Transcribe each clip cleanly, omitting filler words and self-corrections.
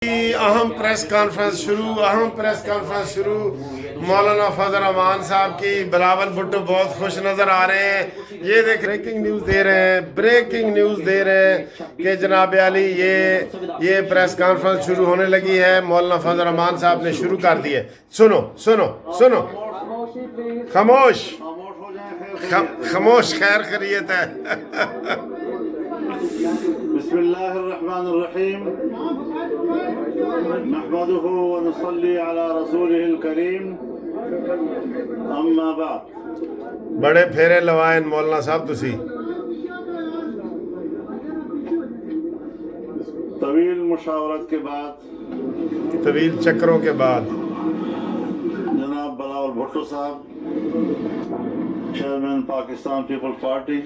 اہم press conference شروع مولانا فضل الرحمان صاحب کی بلاول بھٹو بہت خوش نظر آ رہے ہیں. یہ دیکھ بریکنگ نیوز دے رہے ہیں کہ جناب علی یہ پریس کانفرنس شروع ہونے لگی ہے. مولانا فضل الرحمان صاحب نے شروع کر دی ہے. سنو خاموش خیر خیریت ہے. بسم اللہ الرحمن الرحیم نحمده ونصلي على رسوله الكريم اما بعد. بڑے پھیرے لوائن مولانا صاحب تسی طویل مشاورت کے بعد طویل چکروں کے بعد جناب بلاول بھٹو صاحب چیئرمین پاکستان پیپل پارٹی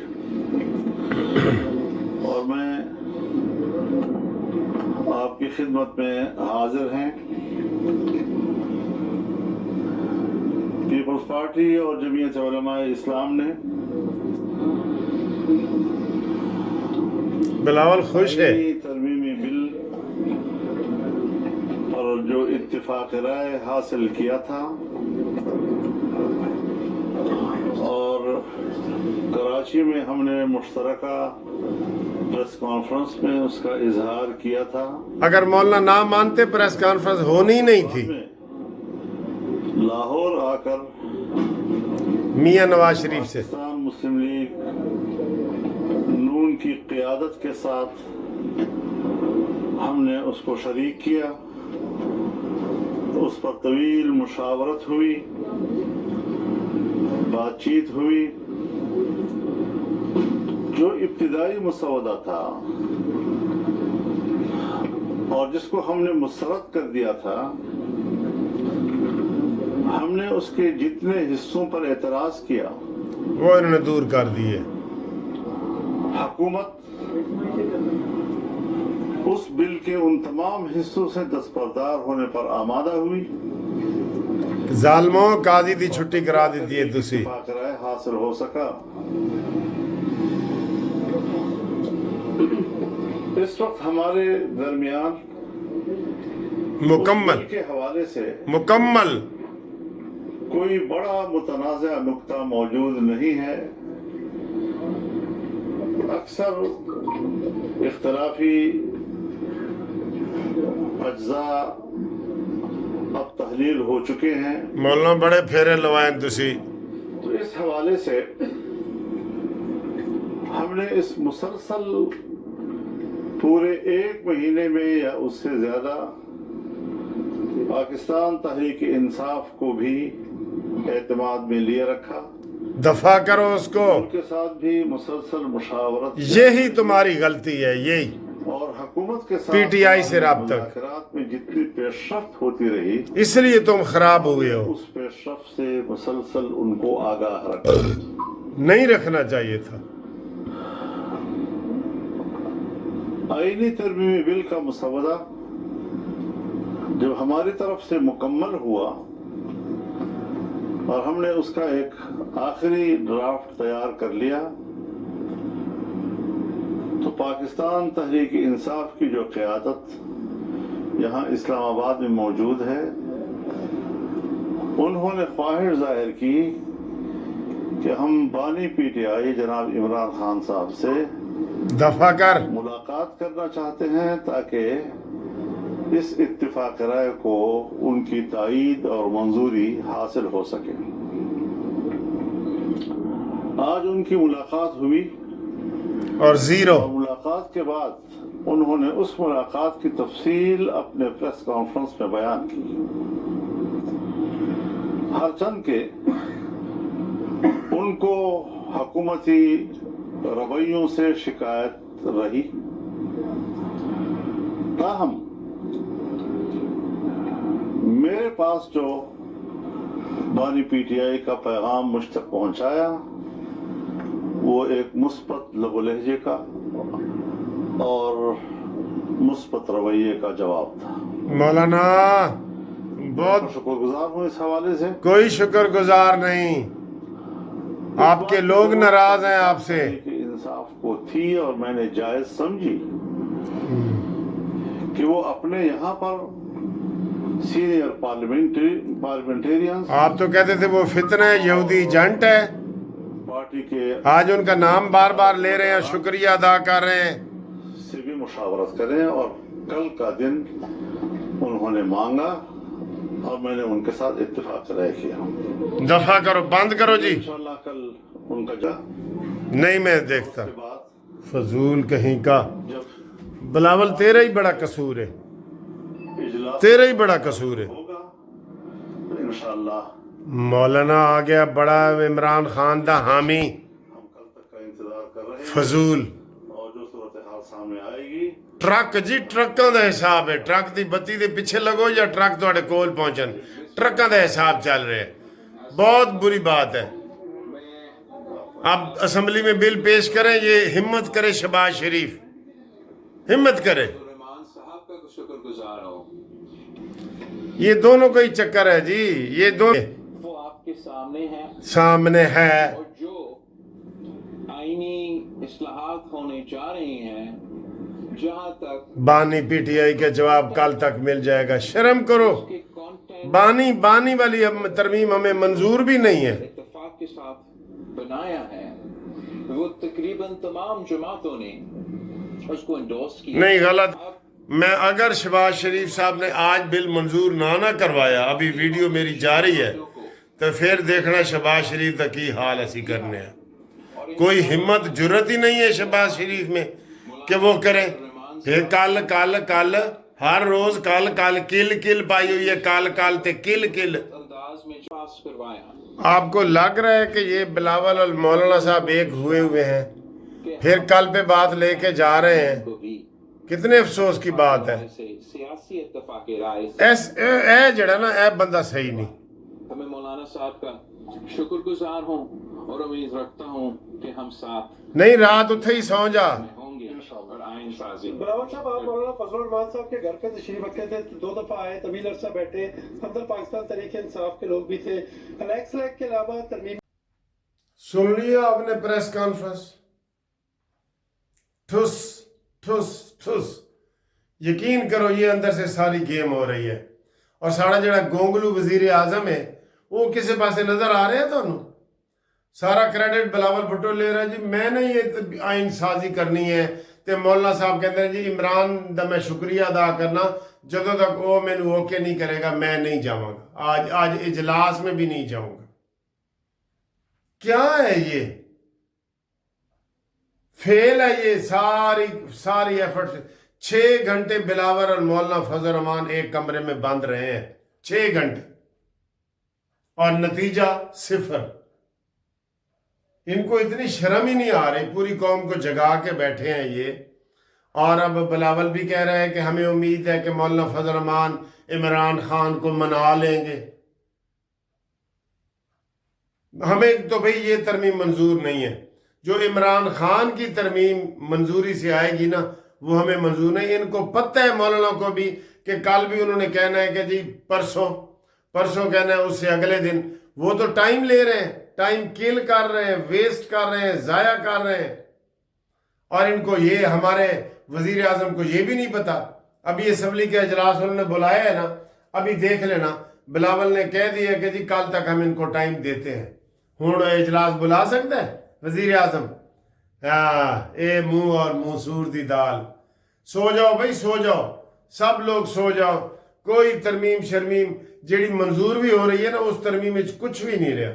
اور میں آپ کی خدمت میں حاضر ہیں. پیپلز پارٹی اور جمعیت علماء اسلام نے بلاول خوش ہے. ترمیمی بل اور جو اتفاق رائے حاصل کیا تھا اور کراچی میں ہم نے مشترکہ پریس کانفرنس میں اس کا اظہار کیا تھا. اگر مولانا نہ مانتے پریس کانفرنس ہونی نہیں تھی. لاہور آ کر میاں نواز شریف سے پاکستان مسلم لیگ نون کی قیادت کے ساتھ ہم نے اس کو شریک کیا. اس پر طویل مشاورت ہوئی، بات چیت ہوئی. جو ابتدائی مسودہ تھا اور جس کو ہم نے مسترد کر دیا تھا، ہم نے اس کے جتنے حصوں پر اعتراض کیا وہ انہوں نے دور کر دیے. حکومت اس بل کے ان تمام حصوں سے دستبردار ہونے پر آمادہ ہوئی. ظالموں قاضی دی چھٹی کرا دیتی ہے تسی. اتفاق رائے حاصل ہو سکا. اس وقت ہمارے درمیان مکمل کے حوالے سے کوئی بڑا متنازع نقطہ موجود نہیں ہے. اکثر اختلافی اجزاء اب تحلیل ہو چکے ہیں. مولانا بڑے پھیرے لوائن تسی. تو اس حوالے سے ہم نے اس مسلسل پورے 1 مہینے میں یا اس سے زیادہ پاکستان تحریک انصاف کو بھی اعتماد میں لیے رکھا. دفاع کرو اس کو. ان کے ساتھ بھی مسلسل مشاورت یہی تمہاری غلطی ہے. یہی اور حکومت کے ساتھ پی ٹی آئی سے رابطہ مذاکرات میں جتنی پیش رفت ہوتی رہی، اس لیے تم خراب ہوئے ہو. اس پیش رفت سے مسلسل ان کو آگاہ رکھا. نہیں رکھنا چاہیے تھا. آئینی ترمیمی بل کا مسودہ جب ہماری طرف سے مکمل ہوا اور ہم نے اس کا ایک آخری ڈرافٹ تیار کر لیا، تو پاکستان تحریک انصاف کی جو قیادت یہاں اسلام آباد میں موجود ہے، انہوں نے خواہش ظاہر کی کہ ہم بانی پی ٹی آئی جناب عمران خان صاحب سے دفع کر ملاقات کرنا چاہتے ہیں تاکہ اس اتفاق رائے کو ان کی تائید اور منظوری حاصل ہو سکے. آج ان کی ملاقات ہوئی اور زیرو. اور ملاقات کے بعد انہوں نے اس ملاقات کی تفصیل اپنے پریس کانفرنس میں بیان کی. ہر چند کے ان کو حکومتی رویوں سے شکایت رہی، تاہم میرے پاس جو بانی پی ٹی آئی کا پیغام مجھ تک پہنچایا وہ ایک مثبت لب و لہجے کا اور مثبت رویے کا جواب تھا. مولانا بہت شکر گزار ہوں اس حوالے سے. کوئی شکر گزار نہیں. آپ کے لوگ ناراض ہیں آپ سے. انصاف کو تھی اور میں نے جائز سمجھی कि वो अपने यहाँ पर सीनियर पार्लियामेंटेरियंस आप तो कहते थे वो फितने यहूदी एजेंट है, पार्टी के आज उनका नाम बार बार ले रहे हैं, शुक्रिया अदा कर रहे हैं। से भी मुशावरत करें, और कल का दिन उन्होंने मांगा और मैंने उनके साथ इत्तेफाक राय किया। दफा करो, बंद करो जी। इंशाल्लाह कल उनका जा नहीं मैं देखता, के बाद फजूल कहीं का। जब बिलावल तेरा ही बड़ा कसूर है, इजलास तेरा ही बड़ा कसूर है। होगा तो इंशाल्लाह मौलाना आ गया बड़ा इमरान खान दा हामी, हम कल तक का इंतजार कर रहे हैं, फजूल। और जो सूरत हाल सामने आएगी ट्रक जी, ट्रकों का हिसाब है। ट्रक की बत्ती के पीछे लगो या ट्रक ਤੁਹਾਡੇ ਕੋਲ पहुंचन, ट्रकों का हिसाब चल रहा है। बहुत बुरी बात है। अब असम्बली में बिल पेश करें, ये हिम्मत करे शहबाज शरीफ, हिम्मत करे। रहमान साहब का शुक्रगुजार हूँ। ये दोनों का ही चक्कर है जी, ये दोनों वो आपके सामने है, सामने है। और जो आईनी इस्लाहात होने जा रही हैं, जहाँ तक बानी पीटीआई का जवाब कल तक मिल जाएगा। शर्म करो, के कंटेंट बानी वाली तरमीम हमें मंजूर भी नहीं है। इत्तेफाक के साथ बनाया है, वो तकरीबन तमाम जमातों ने उसको एंडोर्स किया। नहीं, गलत। मैं अगर शहबाज शरीफ साहब ने आज बिल मंजूर ना करवाया, अभी वीडियो मेरी जा रही है, तो फिर देखना शहबाज शरीफ का की हाल असी करने हैं। कोई हिम्मत जुर्रत ही नहीं है शहबाज शरीफ में कि वो करें। फिर कल कल कल हर रोज कल कल किल पाई हुई है, कल ते किल अंदाज में पास करवाया। आपको लग रहा है कि ये बिलावल और मौलाना साहब एक हुए हैं, फिर कल पे बात लेके जा रहे हैं। को भी कितने अफसोस की बात है। ऐसे सियासी इत्तेफाक राय ए जड़ा ना ए बंदा सही नहीं। हमें मौलाना साहब का शुक्रगुजार हूँ और उम्मीद रखता हूँ कि हम साथ नहीं, रात उठे ही सौ जा। होंगे और आइन साजी। बिलावल साहब, आप मौलाना फजल रहमान साहब के घर पे तशरीफ रखे थे, 2 दफा आए, तवील अरसा बैठे, हमदर्द पाकिस्तान तरीके इंसाफ के लोग भी थे, अलेक्स लैग के अलावा तरमीम। सुन लिया आपने प्रेस कॉन्फ्रेंस, ठुस ठुस ठुस। यकीन करो ये अंदर से सारी गेम हो रही है। और साड़ा जड़ा गोंगलू वजीर आजम है वो किसी पासे नजर आ रहे हैं ਤੁਹਾਨੂੰ? सारा क्रेडिट बिलावल भुट्टो ले रहा है जी, मैंने ये आइन साजी करनी है। ਤੇ ਮੌਲਾਨਾ ਸਾਹਿਬ ਕਹਿੰਦੇ ਨੇ ਜੀ ਇਮਰਾਨ ਦਾ ਮੈਂ ਸ਼ੁਕਰੀਆ ਅਦਾ ਕਰਨਾ, ਜਦੋਂ ਤੱਕ ਉਹ ਮੈਨੂੰ ਓਕੇ नहीं करेगा मैं नहीं जाऊंगा, आज इजलास में भी नहीं जाऊंगा। क्या है ये? फेल है ये सारी एफर्ट। 6 घंटे बिलावल और मौलाना फजल रहमान एक कमरे में बंद रहे हैं, 6 घंटे, और नतीजा 0। इनको इतनी शर्म ही नहीं आ रही, पूरी कौम को जगा के बैठे हैं ये। और अब बिलावल भी कह रहे हैं कि हमें उम्मीद है कि मौलाना फजल रहमान इमरान खान को मना लेंगे। हमें तो भाई ये तरमीम मंजूर नहीं है। जो इमरान खान की तरमीम मंजूरी से आएगी ना, वो हमें मंजूर नहीं। इनको पता है मौलाना को भी कि कल भी उन्होंने कहना है कि जी परसों कहना है, उससे अगले दिन। वो तो टाइम ले रहे हैं, टाइम किल कर रहे हैं, वेस्ट कर रहे हैं, ज़ाया कर रहे हैं। और इनको ये, हमारे वजीर आजम को ये भी नहीं पता। अभी असम्बली के अजलास उन्होंने बुलाया है ना, अभी देख लेना, बिलावल ने कह दिया कि जी कल तक हम इनको टाइम देते हैं। हुण इजलास बुला सकता है वजीर आजम? हाँ, ए मुंह और मुंह सूर दी दाल। सो जाओ भाई, सो जाओ, सब लोग सो जाओ। कोई तरमीम शर्मीम जी मंजूर भी हो रही है ना, उस तरमीम में कुछ भी नहीं रहा।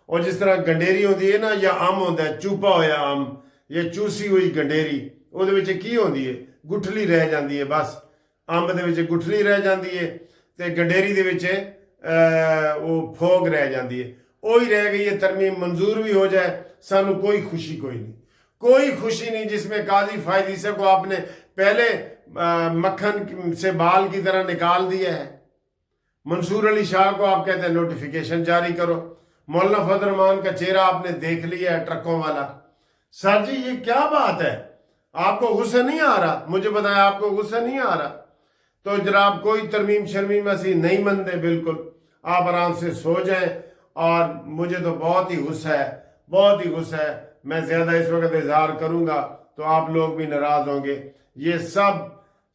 और जिस तरह गंडेरी होती है ना, या आम होता है, चूपा होया आम, या चूसी हुई गंडेरी, ਉਹਦੇ ਵਿੱਚ ਕੀ ਹੁੰਦੀ ਹੈ? ਗੁਠਲੀ ਰਹਿ ਜਾਂਦੀ ਹੈ ਬਸ। ਅੰਬ ਦੇ ਵਿੱਚ ਗੁਠਲੀ ਰਹਿ ਜਾਂਦੀ ਹੈ ਤੇ ਗੰਡੇਰੀ ਦੇ ਵਿੱਚ ਉਹ ਫੋਗ ਰਹਿ ਜਾਂਦੀ ਹੈ। ਉਹੀ ਰਹਿ ਗਈ है। तरमीम मंजूर भी हो जाए, सानू कोई खुशी कोई खुशी नहीं जिसमें काजी फायदीसे को आपने पहले मक्खन से बाल की तरह निकाल दिया है। मंसूर अली शाह को आप कहते हैं नोटिफिकेशन जारी करो। मौलाना फजल रहमान का चेहरा आपने देख लिया है, ट्रकों वाला। सर जी ये क्या बात है? आपको गुस्सा नहीं आ रहा? मुझे बताया आपको गुस्सा नहीं आ रहा? तो जनाब कोई तरमीम शर्मीम ऐसी नहीं मनते, बिल्कुल आप आराम से सो जाएं। और मुझे तो बहुत ही गुस्सा है, मैं ज़्यादा इस वक्त इजहार करूंगा तो आप लोग भी नाराज होंगे। ये सब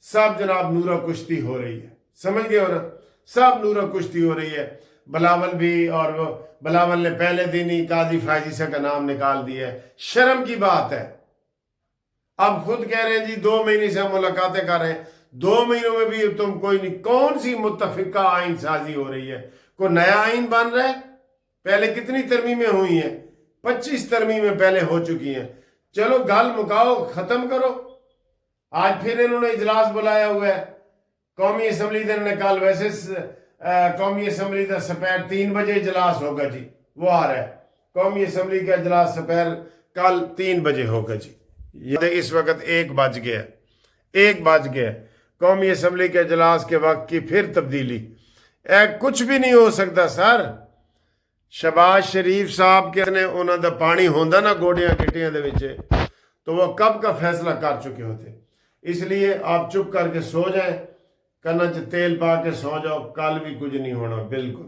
सब जनाब नूरा कुश्ती हो रही है, समझ गए हो ना, सब नूरा कुश्ती हो रही है। बिलावल भी, और वो बिलावल ने पहले दिन ही काजी फायजीसा का नाम निकाल दिया है। शर्म की बात है। अब खुद कह रहे हैं जी 2 महीने से हम मुलाकातें कर रहे हैं, 2 महीनों में भी तुम कोई नहीं। कौन सी मुत्तफिका आइन साजी हो रही है? कोई नया आइन बन रहा है? पहले कितनी तरमीमें हुई हैं? 25 तरमीमें पहले हो चुकी हैं। चलो गल मुकाओ, खत्म करो। आज फिर इन्होंने इजलास बुलाया हुआ है कौमी असम्बली ने कल। वैसे कौमी असम्बली का सपैर 3 बजे इजलास होगा जी, वो आ रहा है। कौमी असम्बली का इजलास सपैर कल 3 बजे होगा जी। ये इस वक्त 1 बज गया, 1 बज गया। कौमी असम्बली के इजलास के वक्त की फिर तब्दीली। कुछ भी नहीं हो सकता सर। शहबाज शरीफ साहब के ने उन्हों का पानी होंदा ना गोडियां गिटियां दे विच, तो वो कब का फैसला कर चुके होते। इसलिए आप चुप करके सो जाएं, कन्ना च तेल पा के सो जाओ, कल भी कुछ नहीं होना बिल्कुल।